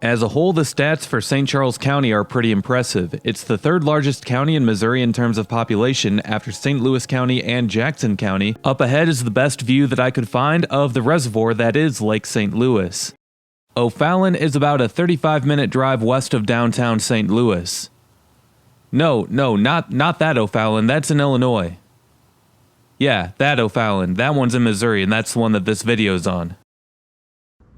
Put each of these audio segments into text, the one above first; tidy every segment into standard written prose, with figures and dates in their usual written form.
As a whole, the stats for St. Charles County are pretty impressive. It's the third largest county in Missouri in terms of population after St. Louis County and Jackson County. Up ahead is the best view that I could find of the reservoir that is Lake St. Louis. O'Fallon is about a 35-minute drive west of downtown St. Louis. No, not that O'Fallon, that's in Illinois. Yeah, that O'Fallon, that one's in Missouri, and that's the one that this video's on.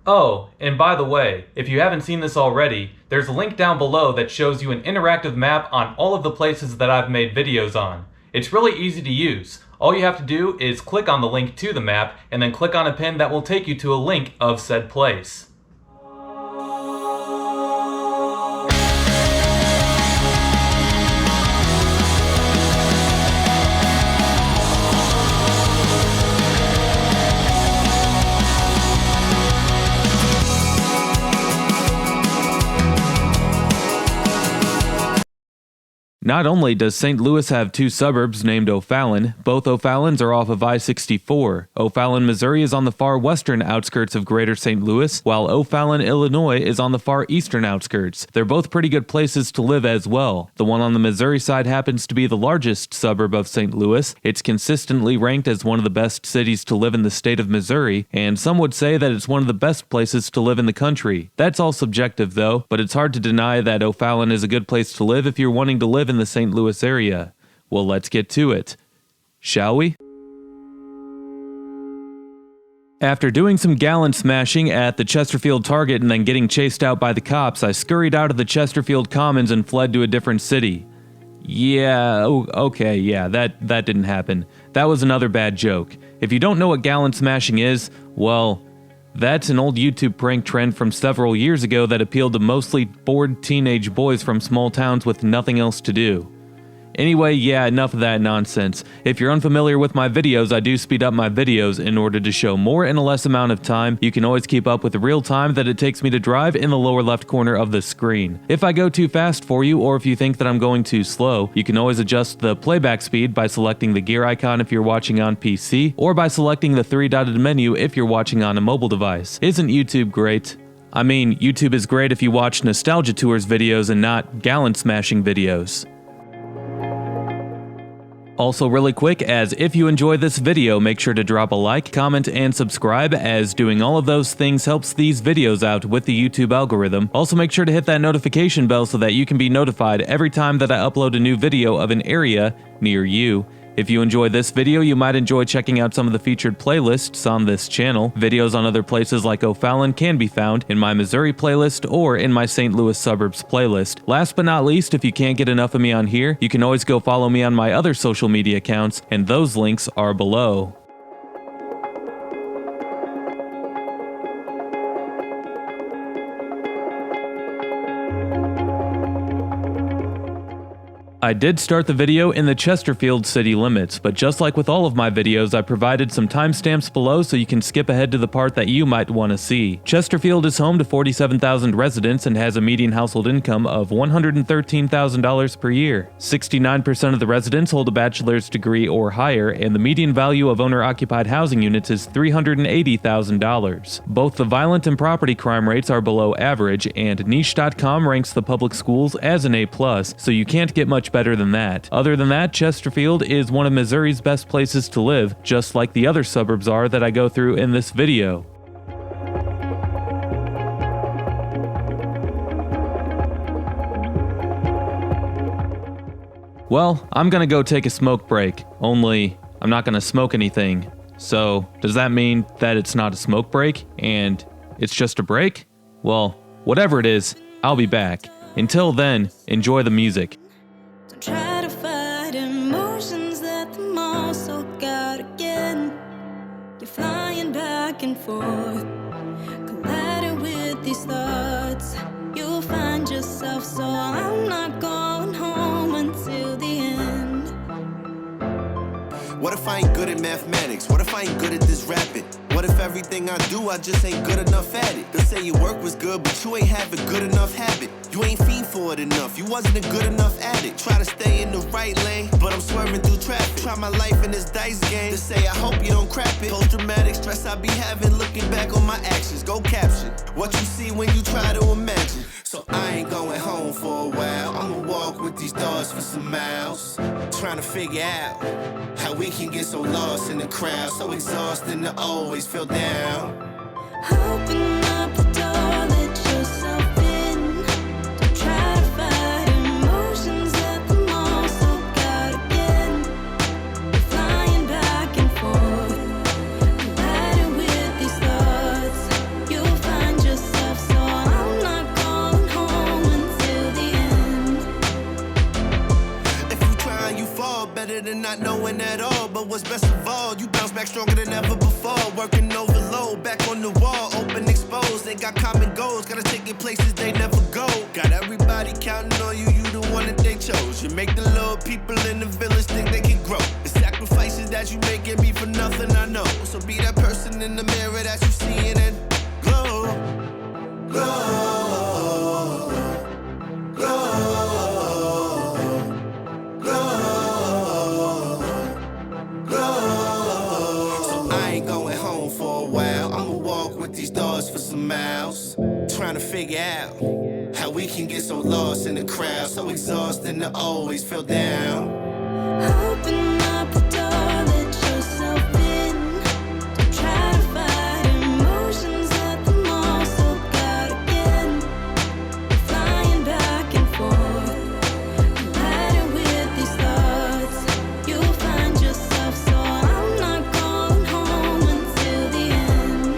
Oh, and by the way, if you haven't seen this already, there's a link down below that shows you an interactive map on all of the places that I've made videos on. It's really easy to use. All you have to do is click on the link to the map, and then click on a pin that will take you to a link of said place. Not only does St. Louis have two suburbs named O'Fallon, both O'Fallons are off of I-64. O'Fallon, Missouri is on the far western outskirts of Greater St. Louis, while O'Fallon, Illinois is on the far eastern outskirts. They're both pretty good places to live as well. The one on the Missouri side happens to be the largest suburb of St. Louis. It's consistently ranked as one of the best cities to live in the state of Missouri, and some would say that it's one of the best places to live in the country. That's all subjective though, but it's hard to deny that O'Fallon is a good place to live if you're wanting to live in the St. Louis area. Well, let's get to it, shall we? After doing some gallon smashing at the Chesterfield Target and then getting chased out by the cops, I scurried out of the Chesterfield Commons and fled to a different city. Yeah, okay, yeah, that didn't happen. That was another bad joke. If you don't know what gallon smashing is, well, that's an old YouTube prank trend from several years ago that appealed to mostly bored teenage boys from small towns with nothing else to do. Anyway, yeah, enough of that nonsense. If you're unfamiliar with my videos, I do speed up my videos in order to show more in a less amount of time. You can always keep up with the real time that it takes me to drive in the lower left corner of the screen. If I go too fast for you, or if you think that I'm going too slow, you can always adjust the playback speed by selecting the gear icon if you're watching on PC, or by selecting the three-dotted menu if you're watching on a mobile device. Isn't YouTube great? I mean, YouTube is great if you watch Nostalgia Tours videos and not gallon smashing videos. Also really quick, as if you enjoyed this video, make sure to drop a like, comment, and subscribe, as doing all of those things helps these videos out with the YouTube algorithm. Also make sure to hit that notification bell so that you can be notified every time that I upload a new video of an area near you. If you enjoyed this video, you might enjoy checking out some of the featured playlists on this channel. Videos on other places like O'Fallon can be found in my Missouri playlist or in my St. Louis Suburbs playlist. Last but not least, if you can't get enough of me on here, you can always go follow me on my other social media accounts, and those links are below. I did start the video in the Chesterfield city limits, but just like with all of my videos, I provided some timestamps below so you can skip ahead to the part that you might want to see. Chesterfield is home to 47,000 residents and has a median household income of $113,000 per year. 69% of the residents hold a bachelor's degree or higher, and the median value of owner-occupied housing units is $380,000. Both the violent and property crime rates are below average, and Niche.com ranks the public schools as an A+, so you can't get much better than that. Other than that, Chesterfield is one of Missouri's best places to live, just like the other suburbs are that I go through in this video. Well, I'm gonna go take a smoke break, only I'm not gonna smoke anything. So, does that mean that it's not a smoke break, and it's just a break? Well, whatever it is, I'll be back. Until then, enjoy the music. Try to fight emotions that the most all got again. You're flying back and forth, colliding with these thoughts. You'll find yourself, so I'm not going home until the end. What if I ain't good at mathematics? What if I ain't good at this rapping? What if everything I do, I just ain't good enough at it? They'll say your work was good, but you ain't have a good enough habit. You ain't fiend for it enough, you wasn't a good enough addict. Try to stay in the right lane, but I'm swerving through traffic. Try my life in this dice game, to say I hope you don't crap it. Post-traumatic stress I be having, looking back on my actions. Go caption what you see when you try to imagine. So I ain't going home for a while, I'ma walk with these thoughts for some miles. Trying to figure out how we can get so lost in the crowd, so exhausting to always feel down. Open up the door, let yourself in. Don't try to fight emotions, let them all soak out again. You're flying back and forth, colliding with these thoughts. You'll find yourself, so I'm not going home until the end. If you try and you fall, better than not knowing at all. But what's best of all, you bounce back stronger than ever before. Working overload, back on the wall, open exposed. They got common goals, gotta take it places they never go. Got everybody counting on you, you the one that they chose. You make the little people in the village think they can grow. The sacrifices that you make can be for nothing, I know. So be that person in the mirror that you see and glow. Glow. Glow. Glow. So I ain't going home for a while, I'ma walk with these dogs for some miles. Trying to figure out how we can get so lost in the crowd, so exhausting to always feel down. Open up the door, let yourself in. Don't try to fight emotions, let them all soak out again. You're flying back and forth, colliding with these thoughts. You'll find yourself, so I'm not going home until the end.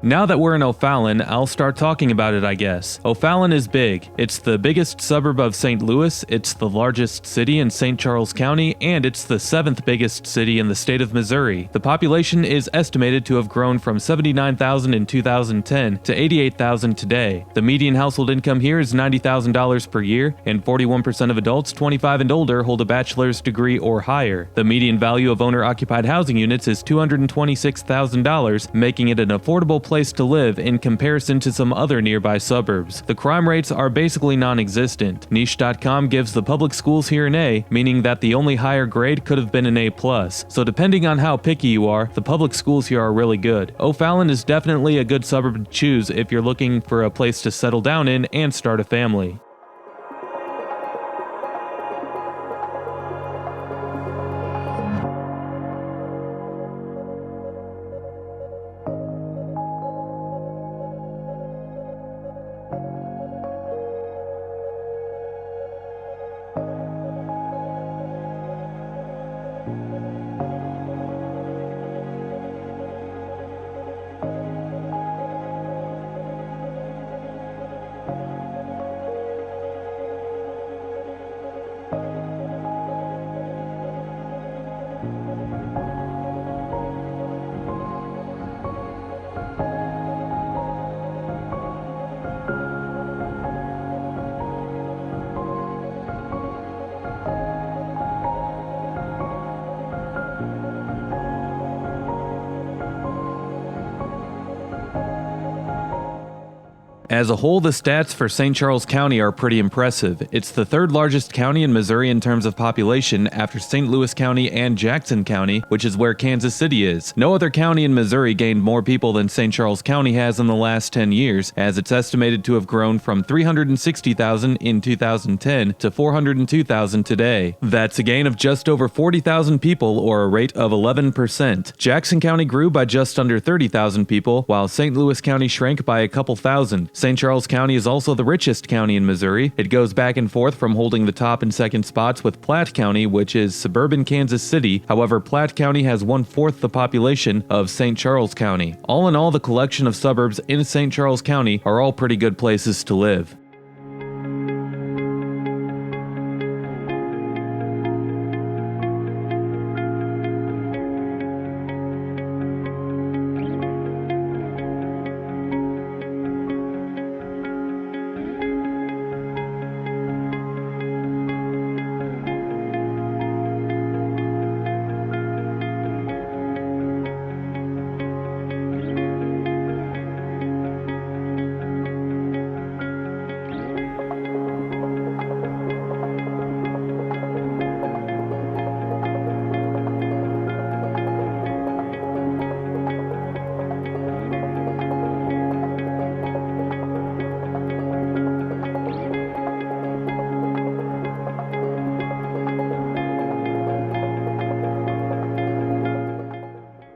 Now that we're in O'Fallon, I'll start talking about it, I guess. O'Fallon is big. It's the biggest suburb of St. Louis, it's the largest city in St. Charles County, and it's the 7th biggest city in the state of Missouri. The population is estimated to have grown from 79,000 in 2010 to 88,000 today. The median household income here is $90,000 per year, and 41% of adults 25 and older hold a bachelor's degree or higher. The median value of owner-occupied housing units is $226,000, making it an affordable place to live in comparison to some other nearby suburbs. The crime rates are basically non-existent. Niche.com gives the public schools here an A, meaning that the only higher grade could have been an A+. So depending on how picky you are, the public schools here are really good. O'Fallon is definitely a good suburb to choose if you're looking for a place to settle down in and start a family. As a whole, the stats for St. Charles County are pretty impressive. It's the third largest county in Missouri in terms of population after St. Louis County and Jackson County, which is where Kansas City is. No other county in Missouri gained more people than St. Charles County has in the last 10 years, as it's estimated to have grown from 360,000 in 2010 to 402,000 today. That's a gain of just over 40,000 people, or a rate of 11%. Jackson County grew by just under 30,000 people, while St. Louis County shrank by a couple thousand. St. Charles County is also the richest county in Missouri. It goes back and forth from holding the top and second spots with Platte County, which is suburban Kansas City. However, Platte County has 1/4 the population of St. Charles County. All in all, the collection of suburbs in St. Charles County are all pretty good places to live.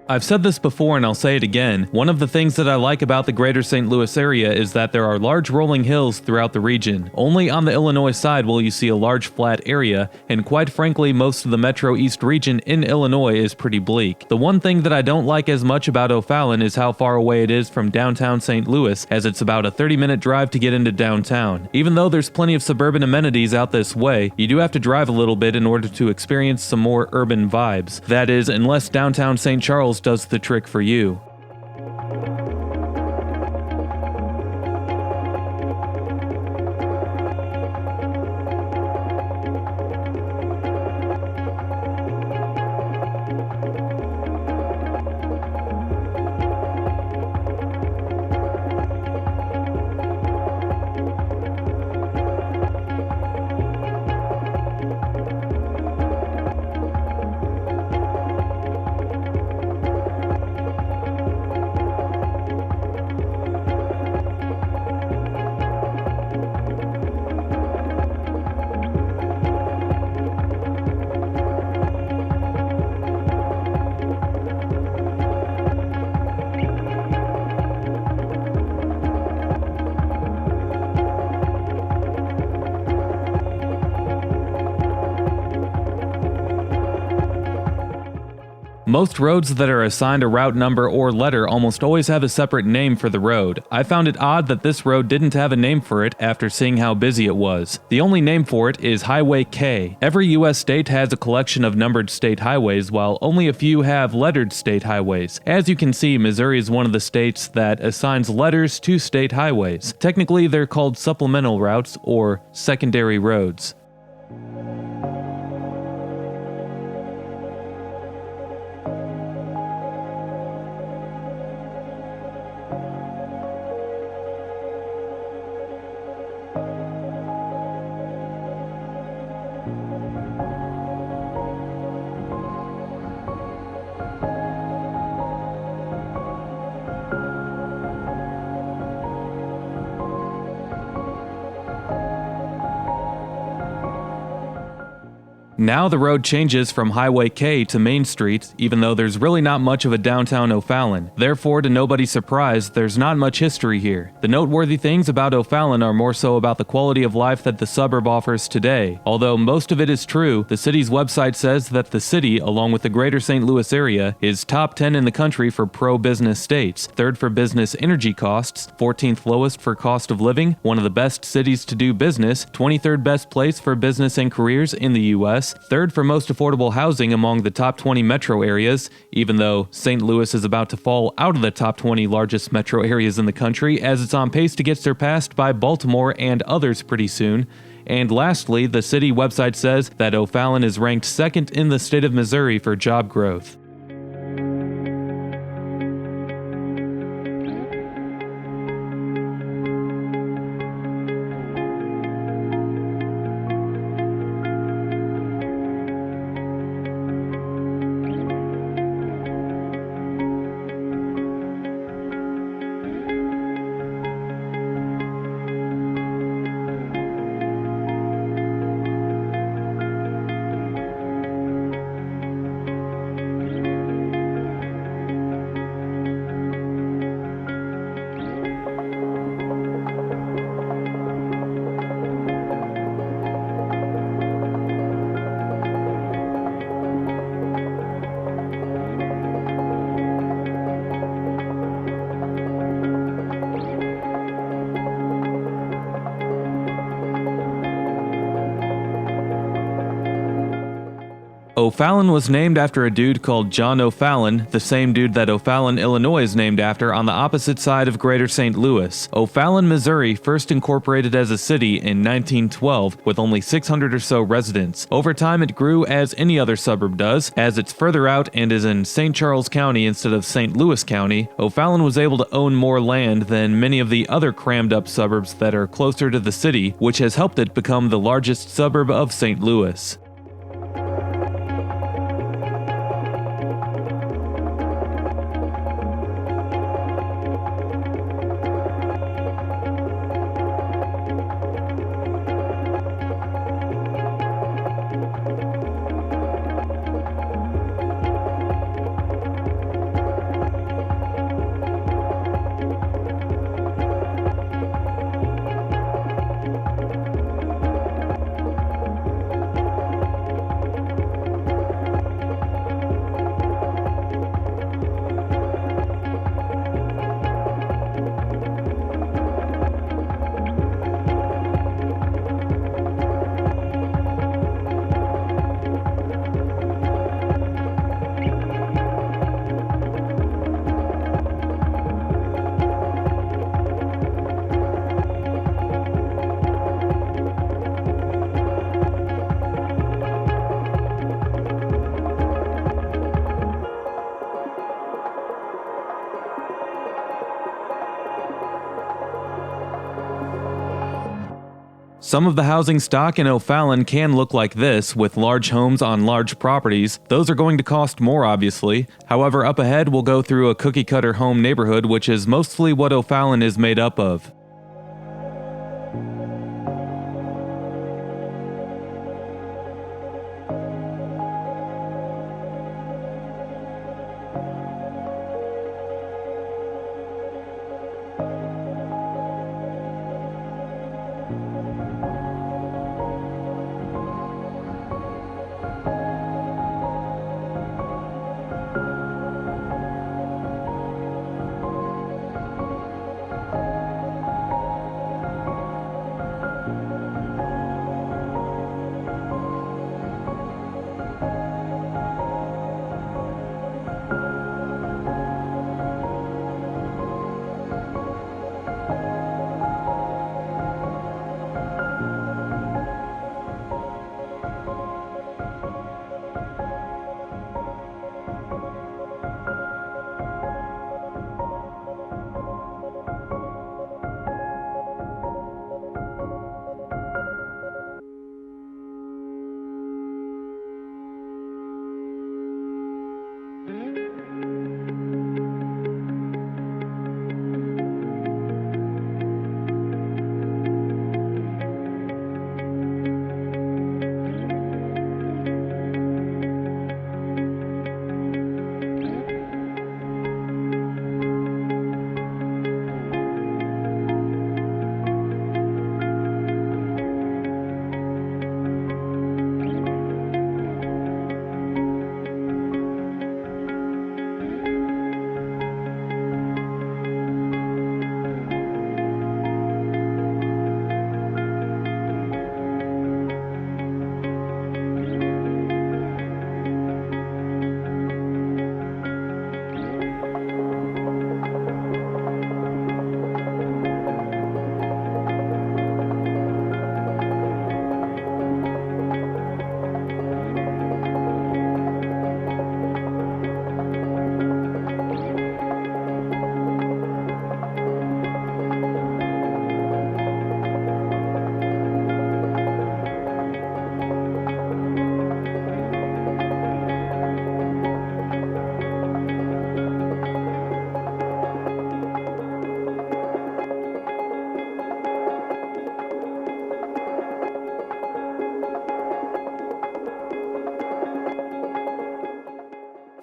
I've said this before and I'll say it again. One of the things that I like about the greater St. Louis area is that there are large rolling hills throughout the region. Only on the Illinois side will you see a large flat area, and quite frankly, most of the Metro East region in Illinois is pretty bleak. The one thing that I don't like as much about O'Fallon is how far away it is from downtown St. Louis, as it's about a 30-minute drive to get into downtown. Even though there's plenty of suburban amenities out this way, you do have to drive a little bit in order to experience some more urban vibes. That is, unless downtown St. Charles does the trick for you. Most roads that are assigned a route number or letter almost always have a separate name for the road. I found it odd that this road didn't have a name for it after seeing how busy it was. The only name for it is Highway K. Every US state has a collection of numbered state highways, while only a few have lettered state highways. As you can see, Missouri is one of the states that assigns letters to state highways. Technically, they're called supplemental routes or secondary roads. Now the road changes from Highway K to Main Street, even though there's really not much of a downtown O'Fallon. Therefore, to nobody's surprise, there's not much history here. The noteworthy things about O'Fallon are more so about the quality of life that the suburb offers today. Although most of it is true, the city's website says that the city, along with the greater St. Louis area, is top 10 in the country for pro-business states, 3rd for business energy costs, 14th lowest for cost of living, one of the best cities to do business, 23rd best place for business and careers in the US, 3rd for most affordable housing among the top 20 metro areas, even though St. Louis is about to fall out of the top 20 largest metro areas in the country, as it's on pace to get surpassed by Baltimore and others pretty soon. And lastly, the city website says that O'Fallon is ranked 2nd in the state of Missouri for job growth. O'Fallon was named after a dude called John O'Fallon, the same dude that O'Fallon, Illinois is named after on the opposite side of Greater St. Louis. O'Fallon, Missouri first incorporated as a city in 1912 with only 600 or so residents. Over time it grew as any other suburb does, as it's further out and is in St. Charles County instead of St. Louis County. O'Fallon was able to own more land than many of the other crammed up suburbs that are closer to the city, which has helped it become the largest suburb of St. Louis. Some of the housing stock in O'Fallon can look like this, with large homes on large properties. Those are going to cost more, obviously. However, up ahead we'll go through a cookie-cutter home neighborhood, which is mostly what O'Fallon is made up of.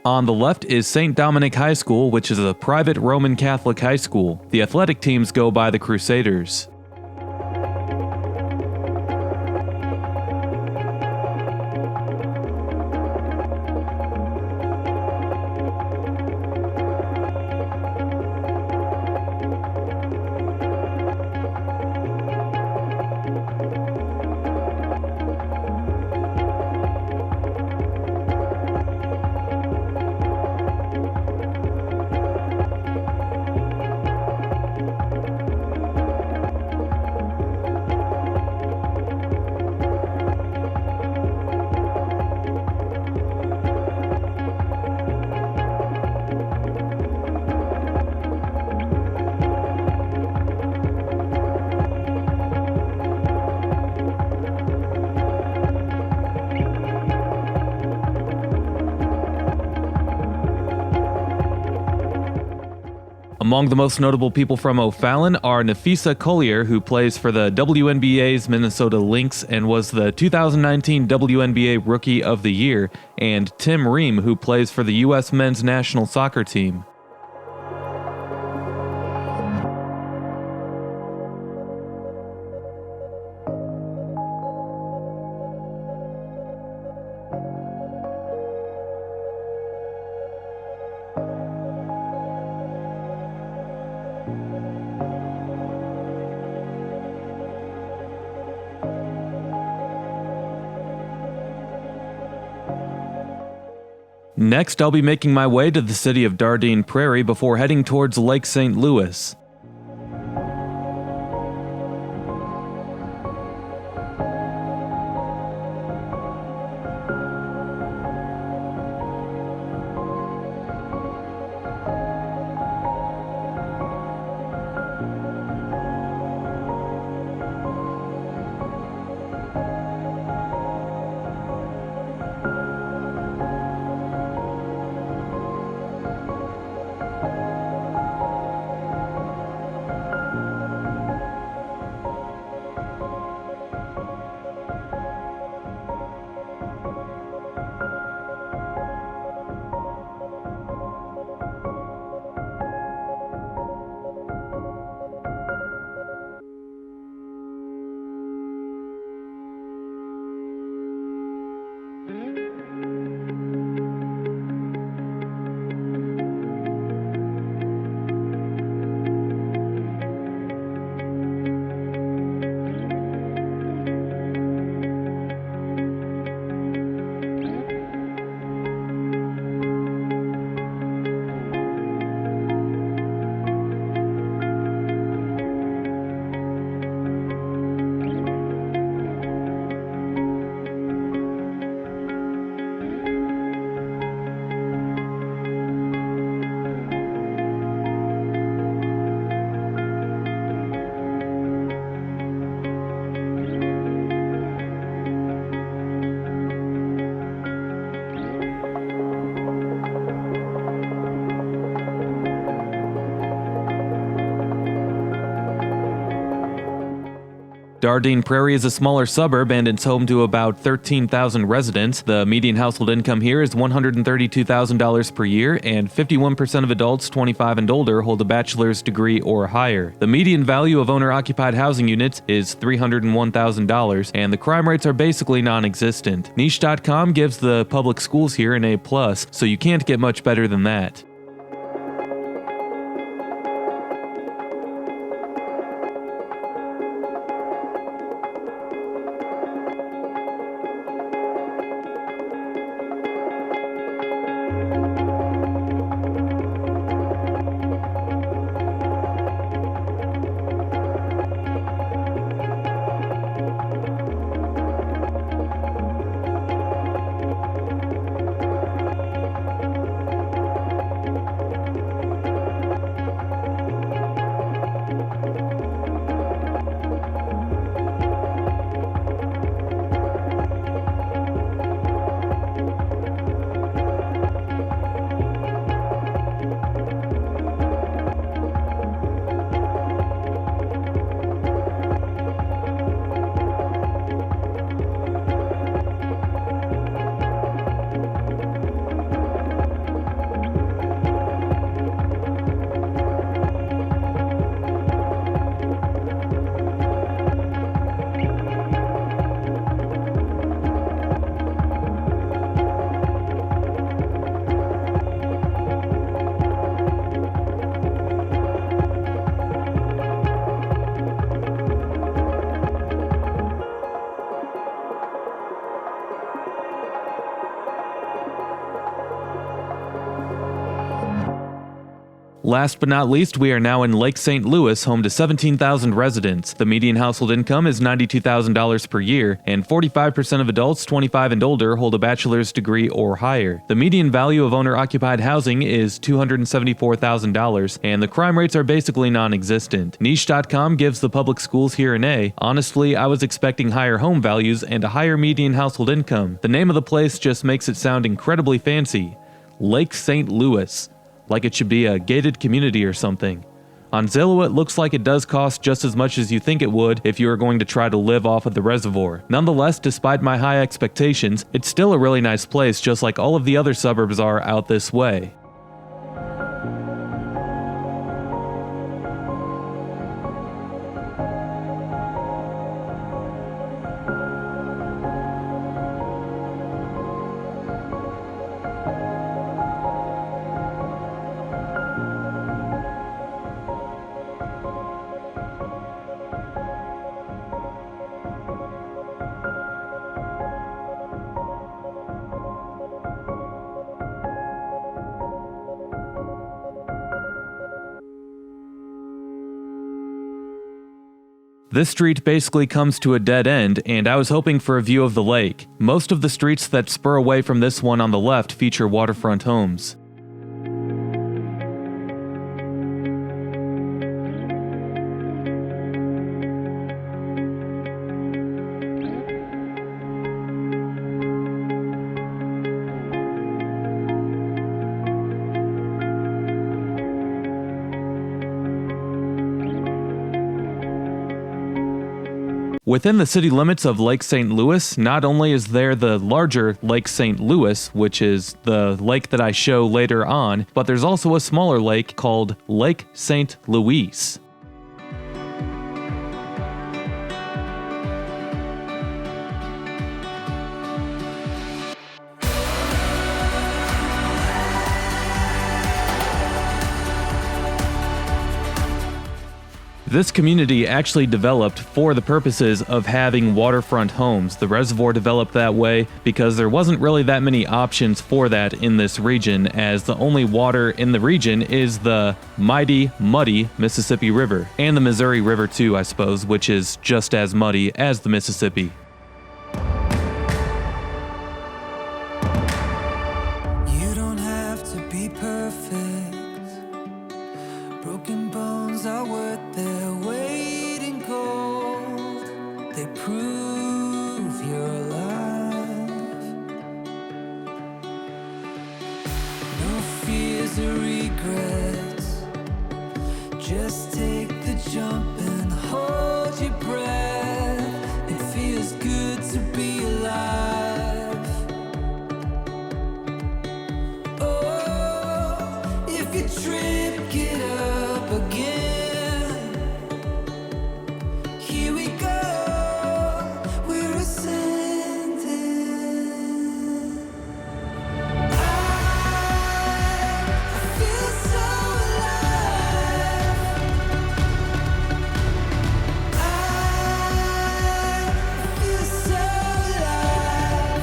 On the left is St. Dominic High School, which is a private Roman Catholic high school. The athletic teams go by the Crusaders. Among the most notable people from O'Fallon are Nafisa Collier, who plays for the WNBA's Minnesota Lynx and was the 2019 WNBA Rookie of the Year, and Tim Ream, who plays for the U.S. men's national soccer team. Next, I'll be making my way to the city of Dardenne Prairie before heading towards Lake St. Louis. Dardenne Prairie is a smaller suburb and it's home to about 13,000 residents. The median household income here is $132,000 per year, and 51% of adults 25 and older hold a bachelor's degree or higher. The median value of owner-occupied housing units is $301,000, and the crime rates are basically non-existent. Niche.com gives the public schools here an A+, so you can't get much better than that. Last but not least, we are now in Lake St. Louis, home to 17,000 residents. The median household income is $92,000 per year, and 45% of adults 25 and older hold a bachelor's degree or higher. The median value of owner-occupied housing is $274,000, and the crime rates are basically non-existent. Niche.com gives the public schools here an A. Honestly, I was expecting higher home values and a higher median household income. The name of the place just makes it sound incredibly fancy. Lake St. Louis. like it should be a gated community or something. On Zillow, it looks like it does cost just as much as you think it would if you were going to try to live off of the reservoir. Nonetheless, despite my high expectations, it's still a really nice place, just like all of the other suburbs are out this way. This street basically comes to a dead end, and I was hoping for a view of the lake. Most of the streets that spur away from this one on the left feature waterfront homes. Within the city limits of Lake St. Louis, not only is there the larger Lake St. Louis, which is the lake that I show later on, but there's also a smaller lake called Lake St. Louis. This community actually developed for the purposes of having waterfront homes. The reservoir developed that way because there wasn't really that many options for that in this region, as the only water in the region is the mighty, muddy Mississippi River, and the Missouri River too, I suppose, which is just as muddy as the Mississippi. You don't have to be perfect. Broken bones are worth their weight in gold. They prove you're alive. No fears or regrets. Just take the jump and hold your breath. It feels good to be alive. Oh, if you trip, get up again. Here we go, we're ascending. I feel so alive. I feel so alive.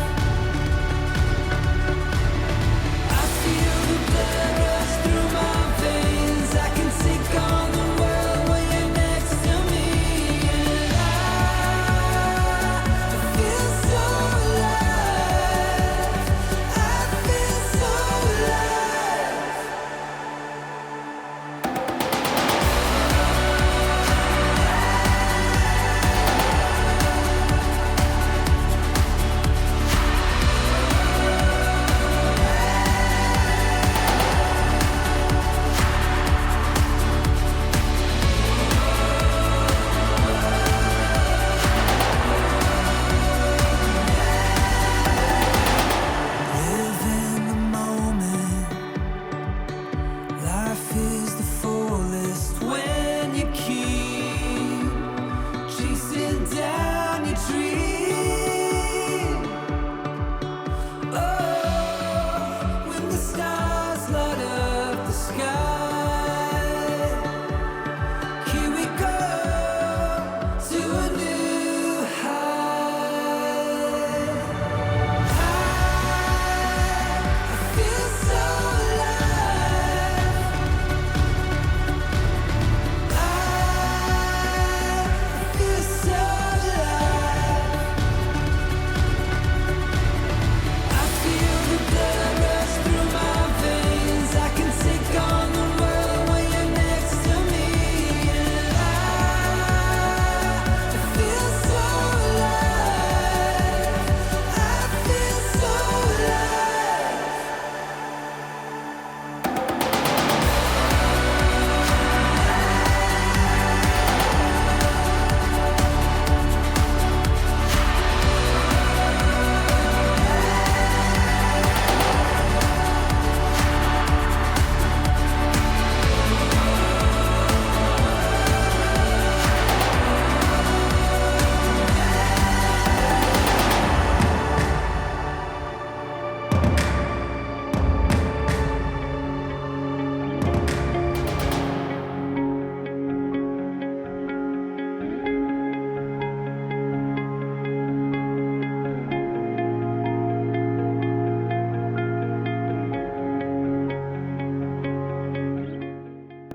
I feel the blood rush through my veins. I can take on the world when you're next to me. And I feel so alive. I feel so alive. Live in the moment. Life is the fullest when you keep chasing down your dream. Oh, when the stars light up the sky. Here we go to a new high. I feel so alive. I feel so alive. I feel the blood rush through my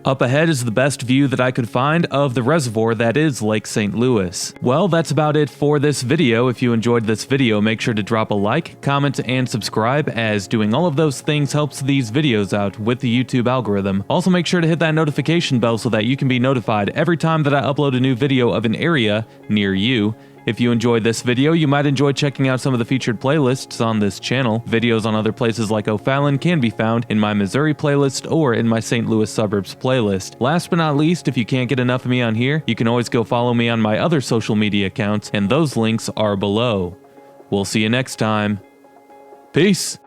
Up ahead is the best view that I could find of the reservoir that is Lake St. Louis. Well, that's about it for this video. If you enjoyed this video, make sure to drop a like, comment, and subscribe, as doing all of those things helps these videos out with the YouTube algorithm. Also, make sure to hit that notification bell so that you can be notified every time that I upload a new video of an area near you. If you enjoyed this video, you might enjoy checking out some of the featured playlists on this channel. Videos on other places like O'Fallon can be found in my Missouri playlist or in my St. Louis Suburbs playlist. Last but not least, if you can't get enough of me on here, you can always go follow me on my other social media accounts, and those links are below. We'll see you next time. Peace!